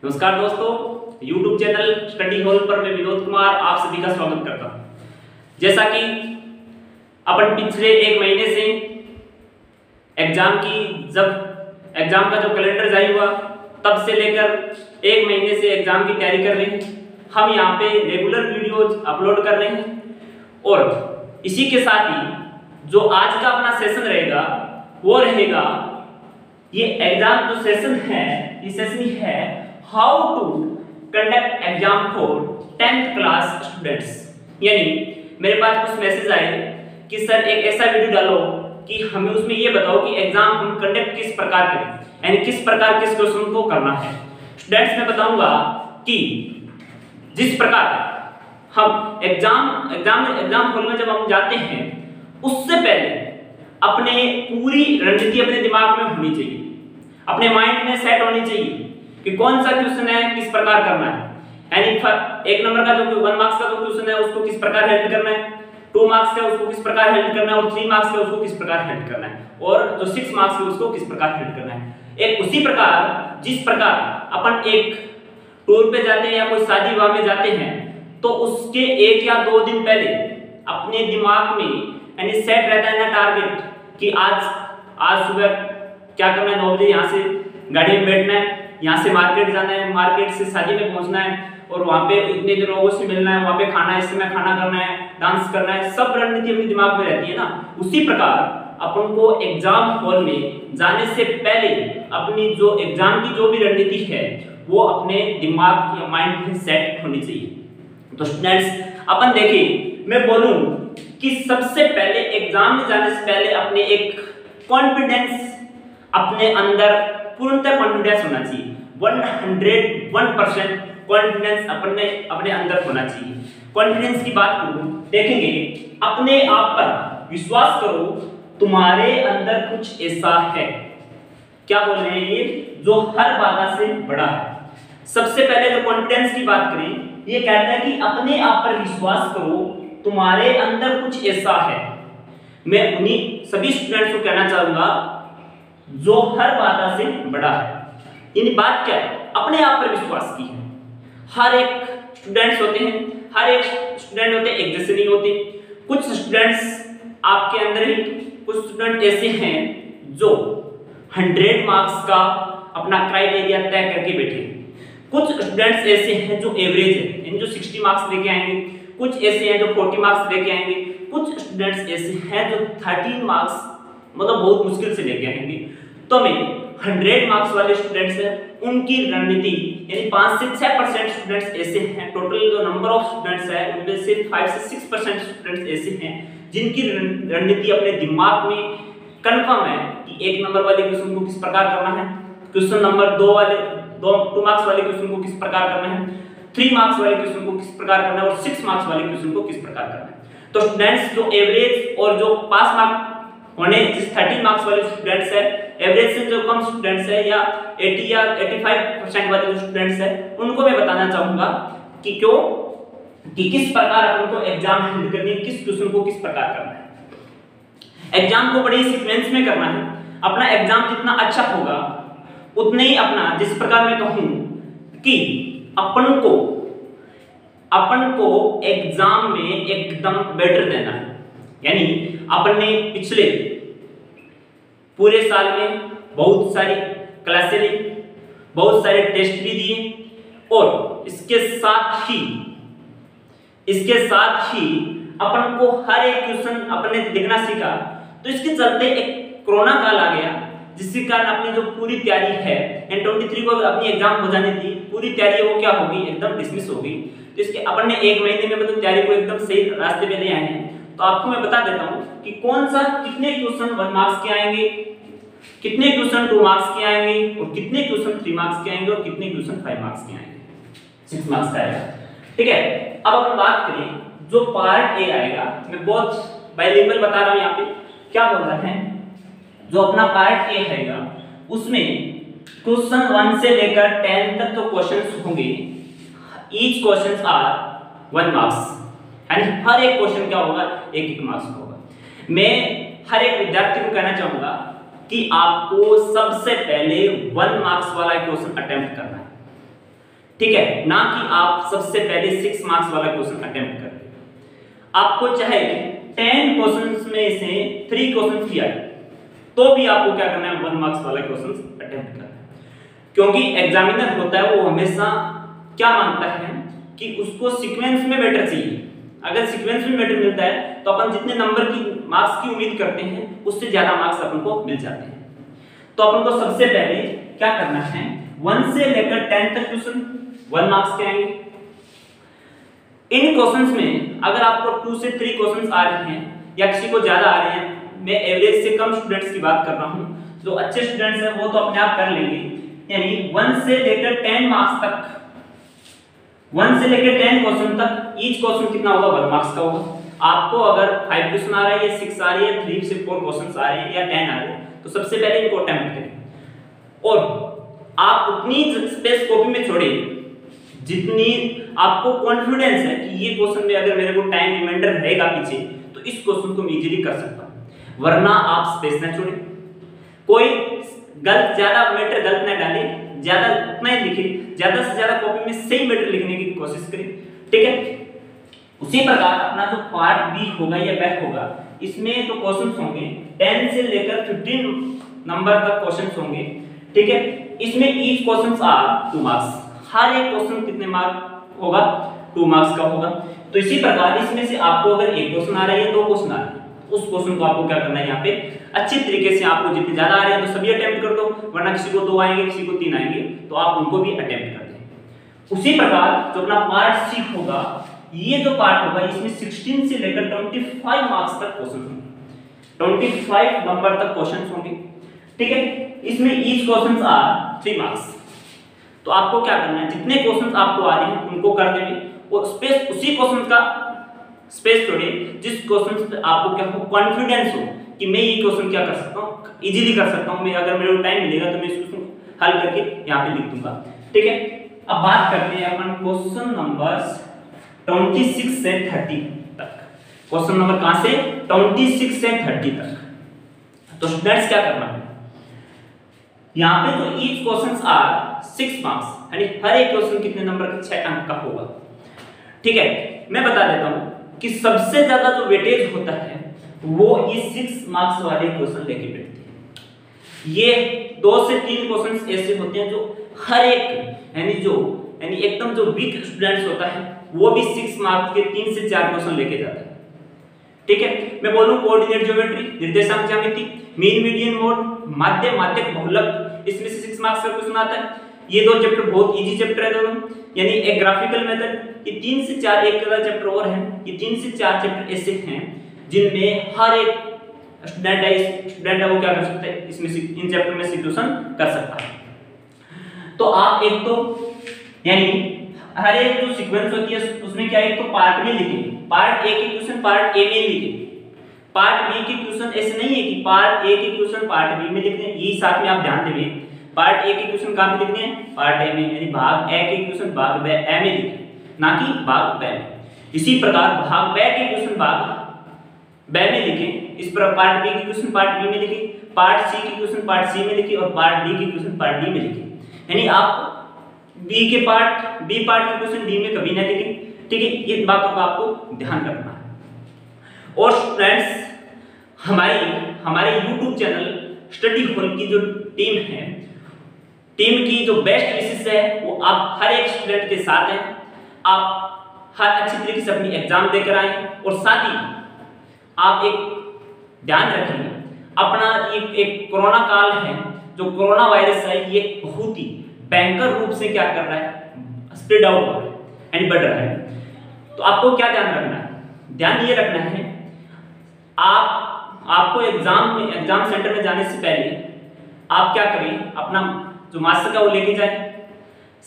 नमस्कार दोस्तों, YouTube channel study hall पर मैं विनोद कुमार आप सभी का स्वागत करता हूं। जैसा कि अपन पिछले एक महीने से एग्जाम का जो कैलेंडर जारी हुआ तब से लेकर एक महीने से एग्जाम की तैयारी कर रहे हैं। हम यहाँ पे रेगुलर वीडियोज अपलोड कर रहे हैं और इसी के साथ ही जो आज का अपना सेशन रहेगा वो रहेगा ये एग्जाम जो सेशन है, ये सेशन है how to conduct exam for 10th class students. यानी मेरे पास कुछ मैसेज आए कि सर एक ऐसा वीडियो डालो कि हमें उसमें ये बताओ कि एग्जाम हम कंडक्ट किस प्रकार करें, यानी किस प्रकार किस क्वेश्चन को करना है। स्टूडेंट्स मैं बताऊंगा कि जिस प्रकार हम एग्जाम हॉल में जब हम जाते हैं उससे पहले अपने पूरी रणनीति अपने दिमाग में होनी चाहिए, अपने माइंड में सेट होनी चाहिए कि कौन सा क्वेश्चन है किस प्रकार करना है। यानी एक नंबर का जो 1 मार्क्स का जो क्वेश्चन है उसको किस प्रकार हैंडल करना है, 2 मार्क्स का उसको किस प्रकार हैंडल करना है और 3 मार्क्स का उसको किस प्रकार हैंडल करना है और जो 6 मार्क्स का उसको किस प्रकार हैंडल करना है। एक उसी प्रकार जिस प्रकार अपन एक टूर पे जाते हैं या कोई शादी विवाह में जाते हैं तो उसके 1 या 2 दिन पहले अपने दिमाग में यानी सेट रहता है ना टारगेट कि आज सुबह क्या करना है, 9 बजे यहाँ से गाड़ी में बैठना है, यहाँ से मार्केट जाना है, मार्केट से शादी में पहुंचना है और वहाँ पे इतने लोगों से मिलना है, वहाँ पे खाना इस समय खाना करना है, डांस करना है, सब रणनीति अपने दिमाग में रहती है ना। उसी प्रकार अपन को एग्जाम हॉल में जाने से पहले अपनी जो एग्जाम की जो भी रणनीति है वो अपने दिमाग या माइंड में सेट होनी चाहिए। तो स्टूडेंट्स अपन देखिए, मैं बोलूं कि सबसे पहले एग्जाम में जाने से पहले अपने एक कॉन्फिडेंस अपने अंदर पूर्णतः कॉन्फिडेंस होना चाहिए। 101% कॉन्फिडेंस अपने अंदर होना चाहिए। कॉन्फिडेंस की बात करूं, देखेंगे अपने आप पर विश्वास करो, तुम्हारे अंदर कुछ ऐसा है, क्या बोल रहे हैं ये, जो हर बाधा से बड़ा है। सबसे पहले जो कॉन्फिडेंस की बात करें, ये कहता है कि अपने आप पर विश्वास करो, तुम्हारे अंदर कुछ ऐसा है। मैं उन्हीं सभी स्टूडेंट्स को कहना चाहूंगा जो हर बाधा से बड़ा है। यानी बात क्या है, अपने आप पर विश्वास की है। हर एक स्टूडेंट्स होते हैं, हर एक स्टूडेंट होते हैं एक जैसे नहीं होते। कुछ स्टूडेंट्स आपके अंदर ही, कुछ स्टूडेंट ऐसे हैं जो 100 मार्क्स का अपना क्राइटेरिया तय करके बैठे हैं। कुछ स्टूडेंट्स ऐसे हैं जो एवरेज है, यानी जो 60 मार्क्स लेके आएंगे। कुछ ऐसे हैं जो 40 मार्क्स लेके आएंगे। कुछ स्टूडेंट्स ऐसे हैं जो 13 मार्क्स मतलब बहुत मुश्किल से लेके आएंगे। तो मैं 100 मार्क्स वाले स्टूडेंट्स हैं उनकी रणनीति यानी 5 से 6% स्टूडेंट्स ऐसे हैं, टोटल जो नंबर ऑफ स्टूडेंट्स है उनमें से 5 से 6% स्टूडेंट्स ऐसे हैं जिनकी रणनीति अपने दिमाग में कंफर्म है कि 1 नंबर वाले क्वेश्चन को किस प्रकार करना है, क्वेश्चन नंबर 2 मार्क्स वाले क्वेश्चन को किस प्रकार करना है, 3 मार्क्स वाले क्वेश्चन को किस प्रकार करना है और 6 मार्क्स वाले क्वेश्चन को किस प्रकार करना है। तो स्टूडेंट्स जो एवरेज और जो पास मार्क होने जिस 13 मार्क्स वाले स्टूडेंट्स है, एवरेज से जो कम स्टूडेंट्स है या 80 या 85% वाले जो स्टूडेंट्स है उनको मैं बताना चाहूंगा कि किस प्रकार अपन को एग्जाम हैंडल करनी है, किस क्वेश्चन को किस प्रकार करना है। एग्जाम को बड़े सीक्वेंस में करना है। अपना एग्जाम जितना अच्छा होगा उतने ही अपना, जिस प्रकार मैं कहूं कि अपन को एग्जाम में एकदम बेटर देना है। यानी अपन ने पिछले पूरे साल में बहुत सारी क्लासें ली, बहुत सारे टेस्ट भी दिए और इसके साथ ही अपन को हर एक क्वेश्चन अपन ने लिखना सीखा। तो इसके चलते एक कोरोना काल आ गया जिसके कारण अपनी जो पूरी तैयारी है N23 को अपनी एग्जाम हो जानी थी, पूरी तैयारी वो क्या होगी, एकदम डिसमिस हो गई। तो इसके अपन ने 1 महीने में मतलब तैयारी को एकदम सही रास्ते पे ले आए हैं। तो आपको मैं बता देता हूं कि कितने क्वेश्चन 1 मार्क्स के आएंगे, कितने क्वेश्चन 2 मार्क्स के आएंगे और कितने क्वेश्चन 3 मार्क्स के आएंगे और कितने क्वेश्चन 5 मार्क्स के आएंगे, 6 मार्क्स का आएगा। ठीक है, अब अपन बात करें जो पार्ट ए आएगा, मैं बहुत बाइलिंगुअल बता रहा हूं यहाँ पे, क्या बोल रहे हैं, जो अपना पार्ट ए आएगा उसमें क्वेश्चन 1 से लेकर 10 तक जो क्वेश्चंस होंगे, ईच क्वेश्चंस आर 1 मार्क्स, यानी हर एक क्वेश्चन क्या होगा, 1 मार्क्स का होगा। मैं हर एक विद्यार्थी को कहना चाहूंगा कि आपको सबसे पहले 1 मार्क्स वाला क्वेश्चन अटेम्प्ट करना है। ठीक है, ना कि आप सबसे पहले 6 मार्क्स वाला क्वेश्चन अटेम्प्ट करें। आपको चाहे 10 क्वेश्चंस में से 3 क्वेश्चंस भी आए तो भी आपको क्या करना है, 1 मार्क्स वाला क्वेश्चन अटेम्प्ट करना है। क्योंकि एग्जामिनर होता है वो हमेशा क्या मानता है कि उसको सीक्वेंस में बेटर चाहिए। अगर सीक्वेंस में बेटर मिलता है तो अपन जितने नंबर की मार्क्स की उम्मीद करते हैं उससे ज्यादा मार्क्स अपन को मिल जाते हैं। तो अपन को सबसे पहले क्या करना है, 1 से लेकर 10 तक क्वेश्चन 1 मार्क्स के आएंगे। इन क्वेश्चंस में अगर आपको 2 से 3 क्वेश्चंस आ रहे हैं या किसी को ज्यादा आ रहे हैं, मैं एवरेज से कम स्टूडेंट्स की बात कर रहा हूं, जो अच्छे स्टूडेंट्स हैं वो तो अपने आप कर लेंगे। यानी 1 से लेकर 10 मार्क्स तक, 1 से लेकर 10 क्वेश्चन तक ईच क्वेश्चन कितना होगा, 1 मार्क्स का होगा। आपको अगर 5 क्वेश्चन आ रहा है या 6 आ रही है, 3 से 4 क्वेश्चंस आ रहे हैं या 10 आ रहे हैं, तो सबसे पहले इनको अटेम्प्ट करें और आप उतनी स्पेस कॉपी में छोड़िए जितनी आपको कॉन्फिडेंस है कि ये क्वेश्चन में अगर मेरे को टाइम रिमाइंडर रहेगा पीछे तो इस क्वेश्चन को मैं इजीली कर सकता हूं। वरना आप स्पेस ना छोड़ें, कोई गलत ज्यादा मैटर गलत ना डाले, ज्यादा उतना ही लिखे, ज्यादा से ज्यादा कॉपी में सही मैटर लिखने की कोशिश करें, ठीक है। उसी प्रकार अपना जो पार्ट बी होगा या बैक होगा, इसमें जो क्वेश्चंस होंगे 10 से लेकर 15 नंबर तक क्वेश्चंस होंगे, ठीक है। इसमें ईच क्वेश्चंस आर 2 मार्क्स, हर एक क्वेश्चन कितने मार्क होगा, 2 मार्क्स का होगा। तो इसी प्रकार इसमें से आपको अगर एक क्वेश्चन आ रहा है या 2 क्वेश्चन आ रहे हैं, उस क्वेश्चन को आपको क्या करना है, यहाँ पे अच्छी तरीके से आपको जितने ज्यादा आ रहे हैं तो सभी अटेम्प्ट कर दो, वरना किसी को 2 आएंगे किसी को 3 आएंगे तो आप उनको भी अटेम्प्ट कर दें। उसी प्रकार जो अपना पार्ट सी होगा, ये जो पार्ट होगा इसमें 16 से लेकर 25 मार्क्स तक क्वेश्चन होंगे, 25 नंबर तक क्वेश्चन होंगे, ठीक है। इसमें ईच क्वेश्चन आर 3 मार्क्स। तो आपको क्या करना है, जितने क्वेश्चंस आपको आ रहे हैं उनको कर देंगे और स्पेस उसी क्वेश्चन का स्पेस छोड़िए जिस क्वेश्चन पे आपको क्या हो, कॉन्फिडेंस हो कि मैं ये क्वेश्चन क्या कर सकता हूँ, इजीली कर सकता हूँ, मैं अगर मेरे को टाइम मिलेगा तो मैं इस क्वेश्चन को हल करके यहाँ पे लिख दूंगा, ठीक है। अब बात करते हैं अपन क्वेश्चन नंबर 26 से 30 तक। क्वेश्चन नंबर कहां से, 26 से 30 तक। तो स्टूडेंट्स क्या करना है, यहाँ पे तो ईच क्वेश्चंस आर 6 मार्क्स, यानी हर एक क्वेश्चन कितने नंबर का, 6 अंक का होगा, ठीक है। मैं बता देता हूँ कि सबसे ज्यादा जो वेटेज होता है वो ये 6 मार्क्स वाले क्वेश्चन लेके बैठते हैं। ये 2 से 3 क्वेश्चंस ऐसे होते हैं जो हर एक यानी एकदम जो वीक स्टूडेंट्स होता है वो भी 6 मार्क्स के 3 से 4 क्वेश्चन लेके जाता है, ठीक है। मैं बोलूं कोऑर्डिनेट ज्योमेट्री, निर्देशांक ज्यामिति, मीन मीडियन मोड, माध्य माध्यक बहुलक, इसमें से 6 मार्क्स का क्वेश्चन आता है। ये 2 चैप्टर बहुत इजी चैप्टर है दोनों, यानी एक ग्राफिकल मेथड, ये 3 से 4, एक चैप्टर और है, ये 3 से 4 चैप्टर ऐसे हैं जिनमें हर एक स्टूडेंट है वो क्या कर सकता है, इसमें से इन चैप्टर में से क्वेश्चन कर सकता है। तो आप एक तो यानी हर एक जो सीक्वेंस होती है उसमें क्या, एक तो पार्ट में लिखेंगे, पार्ट ए के क्वेश्चन पार्ट ए में लिखेंगे, पार्ट बी के क्वेश्चन ऐसे नहीं है कि पार्ट ए के क्वेश्चन पार्ट बी में लिखने हैं, ये साथ में आप ध्यान देंगे, पार्ट ए के क्वेश्चन कहां पे लिखने हैं, पार्ट ए में, यानी भाग ए के क्वेश्चन भाग ए में लिखें, ना कि भाग बी में। इसी प्रकार भाग बी के क्वेश्चन भाग बी में लिखें, इस प्रकार पार्ट बी के क्वेश्चन पार्ट बी में लिखें, पार्ट सी के क्वेश्चन पार्ट सी में लिखें और पार्ट डी के क्वेश्चन पार्ट डी में लिखें। यानी आप बी पार्ट के क्वेश्चन डी में कभी ना लिखें, ठीक है। ये बातों का आपको ध्यान रखना है। और स्टूडेंट्स हमारे YouTube चैनल स्टडी हॉल की जो टीम है, टीम की जो बेस्ट विशेष है वो आप हर एक स्टूडेंट के साथ हैं। आप हर अच्छी तरीके से अपनी एग्जाम देकर आए और साथ ही आप एक ध्यान रखें, अपना एक कोरोना काल है, जो कोरोना वायरस है ये बहुत ही भयंकर रूप से क्या कर रहा है, स्प्रेड आउट हो रहा है यानी बढ़ रहा है। तो आपको क्या ध्यान रखना है, ध्यान ये रखना है आपको एग्जाम सेंटर में जाने से पहले आप क्या करें, अपना जो मास्क का वो लेके जाएं,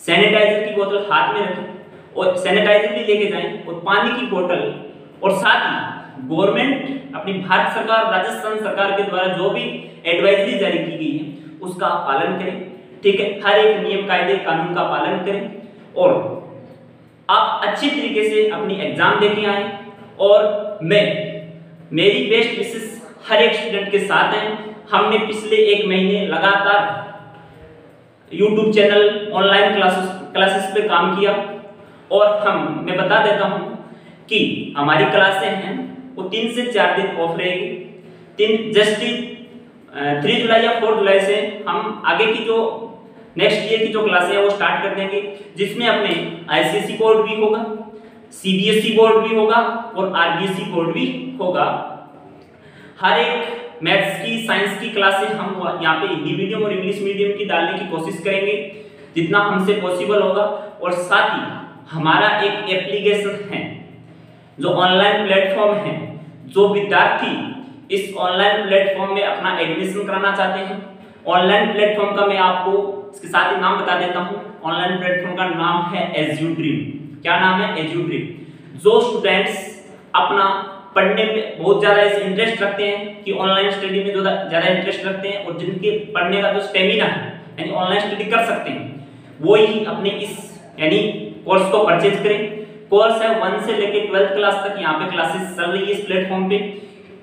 सैनिटाइजर की बोतल हाथ में रखें और सैनिटाइजर भी लेके जाएं और पानी की बोतल, और साथ ही गवर्नमेंट अपनी भारत सरकार राजस्थान सरकार के द्वारा जो भी एडवाइजरी जारी की गई है उसका पालन करें, ठीक है। हर एक नियम कायदे कानून का पालन करें और आप अच्छी तरीके से अपनी एग्जाम देके आए। और मेरी बेस्ट विशेष हर एक स्टूडेंट के साथ हैं। हमने पिछले 1 महीने लगातार YouTube channel online classes classes पे काम किया। और मैं बता देता हूं कि हमारी क्लासें हैं वो 3 से 4 दिन ऑफ रहेगी। 3 जुलाई या 4 जुलाई से हम आगे की जो नेक्स्ट ईयर की जो क्लासें हैं वो स्टार्ट कर देंगे, जिसमें अपने आईसीएसई बोर्ड भी होगा, सीबीएसई बोर्ड भी होगा और आरबीएसई बोर्ड भी होगा। हर एक मैथ्स की, साइंस की क्लासें हम यहाँ पे हिंदी मीडियम और इंग्लिश मीडियम की डालने की कोशिश करेंगे जितना हमसे पॉसिबल होगा। और साथ ही हमारा एक एप्लीकेशन है जो ऑनलाइन प्लेटफॉर्म है, जो विद्यार्थी इस ऑनलाइन प्लेटफॉर्म में अपना एडमिशन कराना चाहते हैं। ऑनलाइन प्लेटफॉर्म का मैं आपको इसके साथ ही नाम बता देता हूं। ऑनलाइन प्लेटफॉर्म का नाम है एज्यूड्रीम। क्या नाम है? एज्यूड्रीम। जो स्टूडेंट्स अपना पढ़ने में बहुत ज्यादा इंटरेस्ट रखते हैं, कि ऑनलाइन स्टडी में जो ज्यादा इंटरेस्ट रखते हैं और जिनके पढ़ने का जो स्टेमिना है यानी ऑनलाइन स्टडी कर सकते हैं, वो ही अपने इस यानी कोर्स को परचेज करें। कोर्स है 1 से लेकर 12th क्लास तक यहाँ पे क्लासेस चल रही है इस प्लेटफॉर्म पे।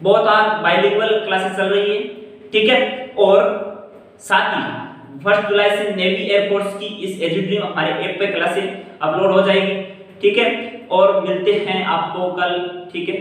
बहुत बाइलिंगुअल क्लासेस चल रही है, ठीक है। और साथ ही 1 जुलाई से नेवी एयरफोर्स की इस एजुड्रीम हमारे ऐप पे क्लासेस अपलोड हो जाएगी, ठीक है। और मिलते हैं आपको कल, ठीक है।